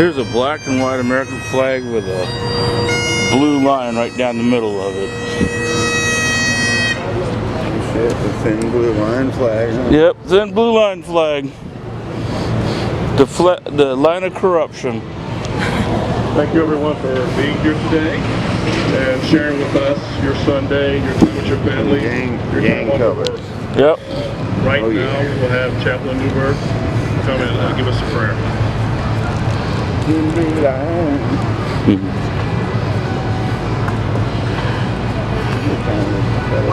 Here's a black and white American flag with a blue line right down the middle of it. The thin blue line flag. Huh? Yep, thin blue line flag. The line of corruption. Thank you everyone for being here today and sharing with us your Sunday, your time with your family, your gang time cover. Yep. Right now, we'll have Chaplain Newberg come and give us a prayer. Why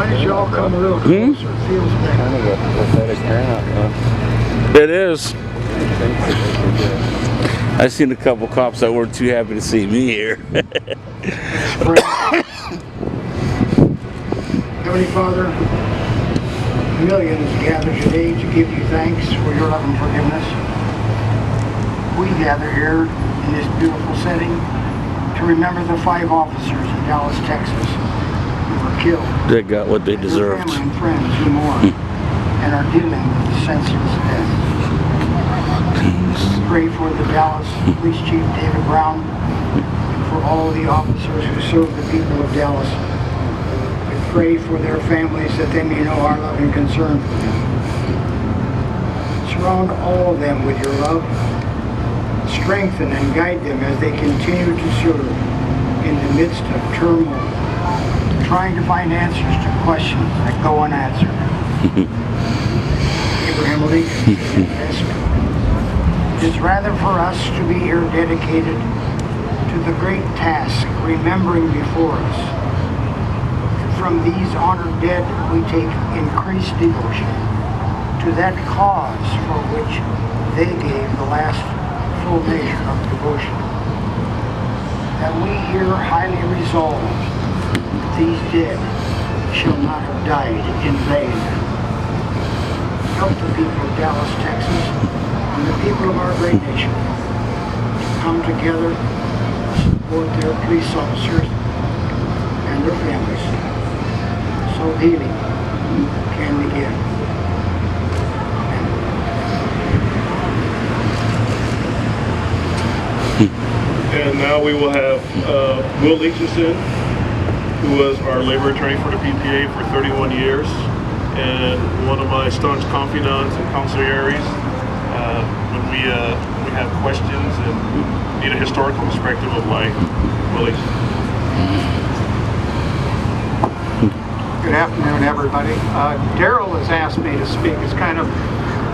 don't you all come a little closer? It feels better. Kind of a pathetic turnout, huh? It is. I've seen a couple cops that weren't too happy to see me here. Heavenly Father, millions gather today to give you thanks for your love and forgiveness. We gather here in this beautiful setting to remember the 5 officers in Dallas, Texas who were killed. They got what they deserved. Their family and friends who mourn and are dealing with the senseless death. We pray for the Dallas Police Chief David Brown and for all the officers who serve the people of Dallas. We pray for their families that they may know our love and concern for them. Surround all of them with your love. Strengthen and guide them as they continue to serve in the midst of turmoil, trying to find answers to questions that go unanswered. Abraham Lincoln. It is rather for us to be here dedicated to the great task remembering before us. From these honored dead, we take increased devotion to that cause for which they gave the last full measure of devotion. That we here highly resolve that these dead shall not have died in vain. Help the people of Dallas, Texas, and the people of our great nation to come together, support their police officers and their families, so healing can begin. And now we will have Will Leachinson, who was our labor attorney for the PPA for 31 years and one of my staunch confidants and consiglieres when we have questions and need a historical perspective of life. Willie. Good afternoon, everybody. Daryl has asked me to speak. It's kind of,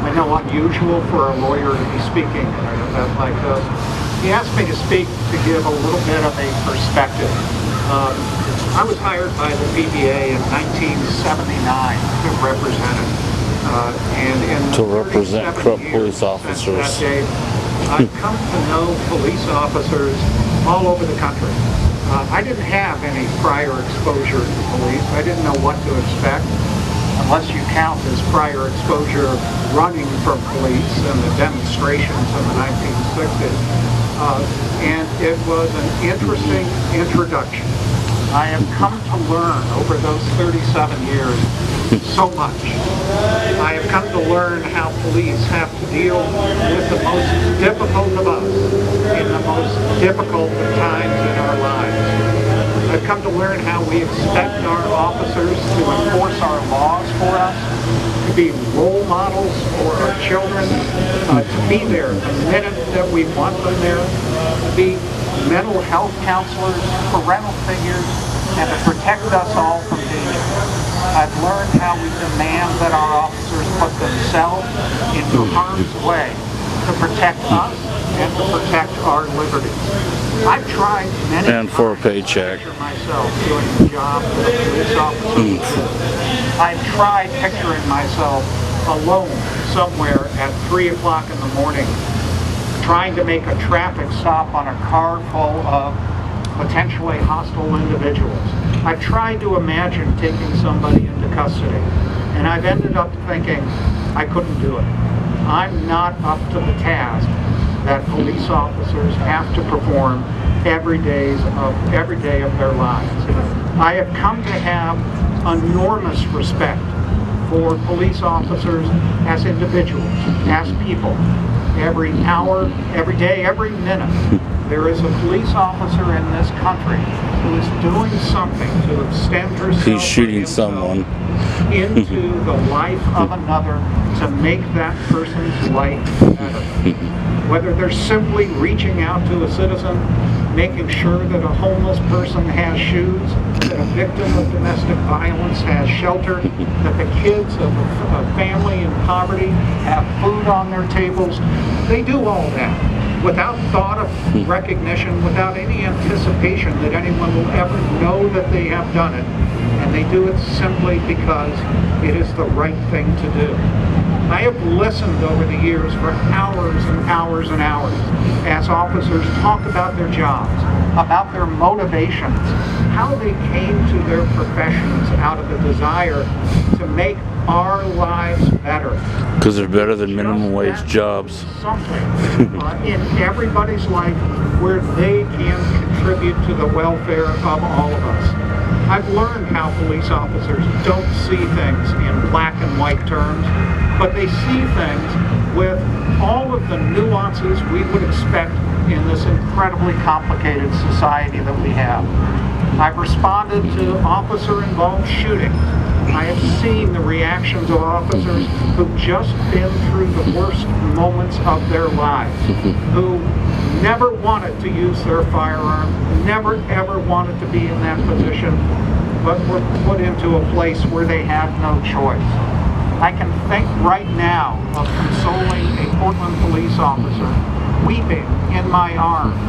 I know, unusual for a lawyer to be speaking at an event like this. He asked me to speak to give a little bit of a perspective. I was hired by the PBA in 1979 to represent it. And in To represent corrupt police since officers. that day, I've come to know police officers all over the country. I didn't have any prior exposure to police. I didn't know what to expect, unless you count as prior exposure running from police and the demonstrations in the 1960s. And it was an interesting introduction. I have come to learn over those 37 years so much. I have come to learn how police have to deal with the most difficult of us in the most difficult of times in our lives. I've come to learn how we expect our officers to enforce our laws for us, to be role models for our children, to be there the minute that we want them there, to be mental health counselors, parental figures, and to protect us all from danger. I've learned how we demand that our officers put themselves into harm's way to protect us and to protect our liberties. I've tried many And for a paycheck. to picture myself doing the job of a police officer. I've tried picturing myself alone somewhere at 3 o'clock in the morning, trying to make a traffic stop on a car full of potentially hostile individuals. I've tried to imagine taking somebody into custody, and I've ended up thinking I couldn't do it. I'm not up to the task that police officers have to perform every day of their lives. I have come to have enormous respect for police officers as individuals, as people. Every hour, every day, every minute, there is a police officer in this country who is doing something to extend herself He's shooting or himself someone. into the life of another to make that person's life better. Whether they're simply reaching out to a citizen, making sure that a homeless person has shoes, that a victim of domestic violence has shelter, that the kids of a family in poverty have food on their tables. They do all that without thought of recognition, without any anticipation that anyone will ever know that they have done it. And they do it simply because it is the right thing to do. I have listened over the years for hours and hours and hours as officers talk about their jobs, about their motivations, how they came to their professions out of a desire to make our lives better. Because they're better than minimum wage jobs. Something in everybody's life where they can contribute to the welfare of all of us. I've learned how police officers don't see things in black and white terms, but they see things with all of the nuances we would expect in this incredibly complicated society that we have. I've responded to officer-involved shootings. I have seen the reactions of officers who've just been through the worst moments of their lives, who never wanted to use their firearm, never ever wanted to be in that position, but were put into a place where they had no choice. I can think right now of consoling a Portland police officer weeping in my arms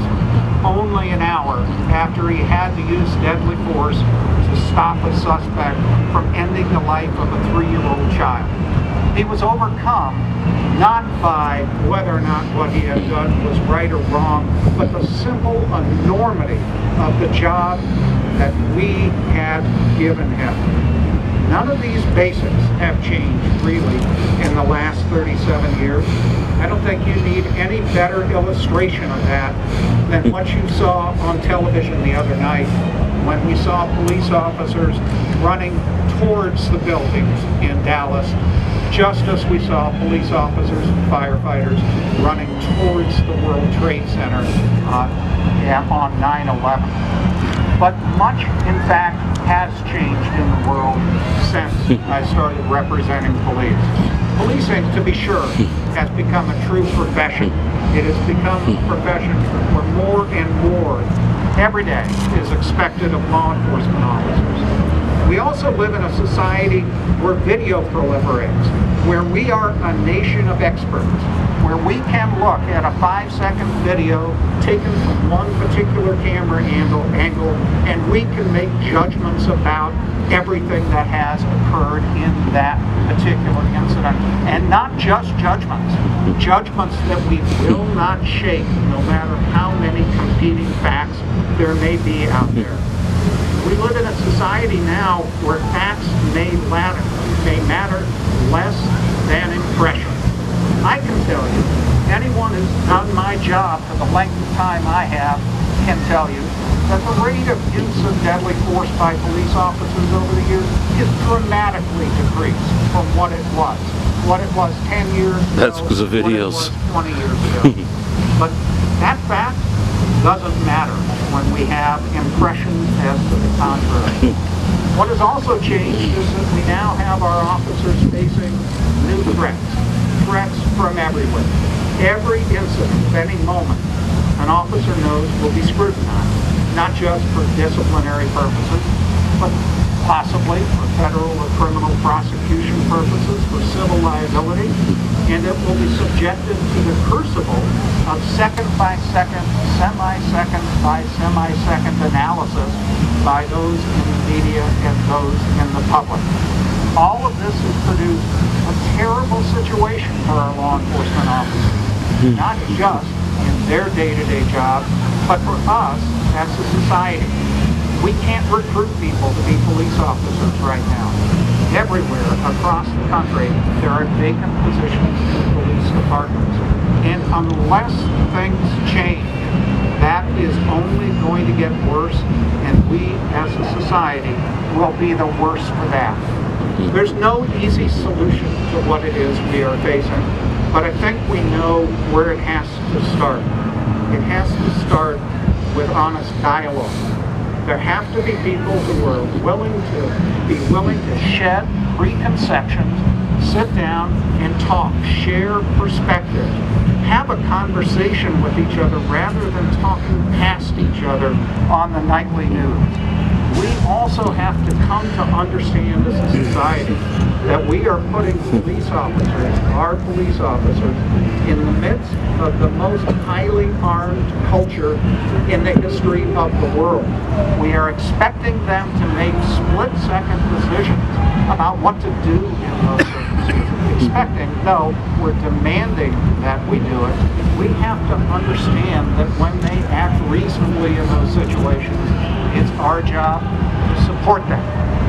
only an hour after he had to use deadly force to stop a suspect from ending the life of a 3-year-old child. He was overcome not by whether or not what he had done was right or wrong, but the simple enormity of the job that we had given him. None of these basics have changed really in the last 37 years. I don't think you need any better illustration of that than what you saw on television the other night when we saw police officers running towards the buildings in Dallas, just as we saw police officers and firefighters running towards the World Trade Center on 9/11. But much, in fact, has changed in the world since I started representing police. Policing, to be sure, has become a true profession. It has become a profession where more and more every day is expected of law enforcement officers. We also live in a society where video proliferates, where we are a nation of experts, where we can look at a 5-second video taken from one particular camera angle, and we can make judgments about everything that has occurred in that particular incident. And not just judgments that we will not shake no matter how many competing facts there may be out there. We live in a society now where facts may matter less than impressions. I can tell you, anyone who's done my job for the length of time I have can tell you that the rate of use of deadly force by police officers over the years is dramatically decreased from what it was. What it was 10 years ago. That's because of videos. What it was 20 years ago. But that fact doesn't matter when we have impressions as to the contrary. What has also changed is that we now have our officers facing new threats from everywhere. Every incident, any moment, an officer knows will be scrutinized, not just for disciplinary purposes, but possibly for federal or criminal prosecution purposes, for civil liability, and it will be subjected to the crucible of second-by-second, semi-second by semi-second analysis by those in the media and those in the public. All of this has produced a terrible situation for our law enforcement officers, not just in their day-to-day job, but for us as a society. We can't recruit people to be police officers right now. Everywhere across the country, there are vacant positions in police departments. And unless things change, that is only going to get worse, and we as a society will be the worse for that. There's no easy solution to what it is we are facing, but I think we know where it has to start. It has to start with honest dialogue. There have to be people who are willing to shed preconceptions, sit down and talk, share perspectives, have a conversation with each other rather than talking past each other on the nightly news. We also have to come to understand as a society that we are putting police officers, our police officers, in the midst of the most highly armed culture in the history of the world. We are expecting them to make split-second decisions about what to do in those circumstances. Expecting, no, we're demanding that we do it. We have to understand that when they act reasonably in those situations, it's our job to support them,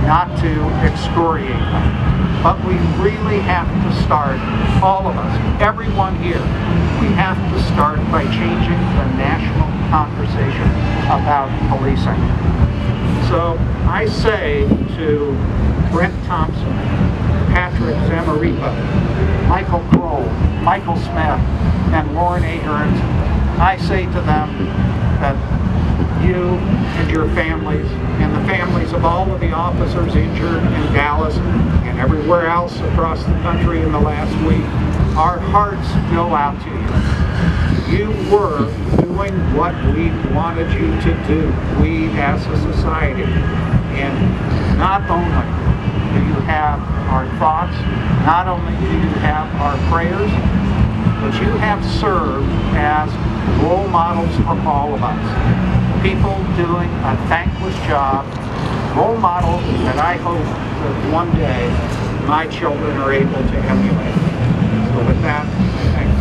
not to excoriate them. But we really have to start, all of us, everyone here, we have to start by changing the national conversation about policing. So I say to Brent Thompson, Patrick Zamarripa, Michael Kroll, Michael Smith, and Lauren Ahearns, I say to them that you and your families and the families of all of the officers injured in Dallas and everywhere else across the country in the last week, our hearts go out to you. You were doing what we wanted you to do, we as a society. And not only do you have our thoughts, not only do you have our prayers, but you have served as role models for all of us. People doing a thankless job, role models that I hope that one day my children are able to emulate. So with that, thank you.